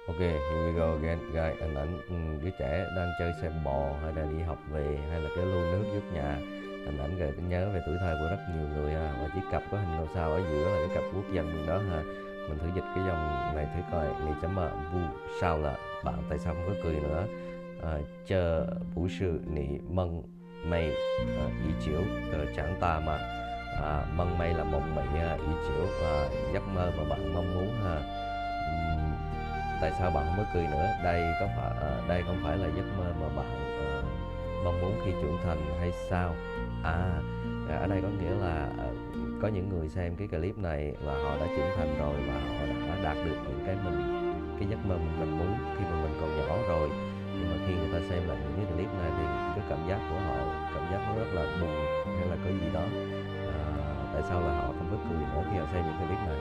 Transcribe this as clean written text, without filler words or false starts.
Ok, here we go again, guys. Hình ảnh đứa trẻ đang chơi xe bò hay là đi học về hay là cái lu nước trước nhà. Hình ảnh gợi nhớ về tuổi thơ của rất nhiều người ha. Và chiếc cặp có hình ngôi sao ở giữa là cái cặp quốc dân bên đó ha. Mình thử dịch cái dòng này thử coi. Nì chấm mà vu sao là bạn tại sao không có cười nữa? Chờ bủ sự nì mân mây ý chiếu chẳng ta mà mân mây là mộng mị ý chiếu giấc mơ mà bạn mong muốn ha. Tại sao bạn không có cười nữa? Đây không phải là giấc mơ mà bạn mong muốn khi trưởng thành hay sao? À, ở đây có nghĩa là có những người xem cái clip này và họ đã trưởng thành rồi và họ đã đạt được những cái giấc mơ mình muốn khi mà mình còn nhỏ rồi. Nhưng mà khi người ta xem lại những cái clip này thì cái cảm giác của họ, cảm giác nó rất là buồn hay là có gì đó. Tại sao là họ không có cười nữa khi họ xem những clip này?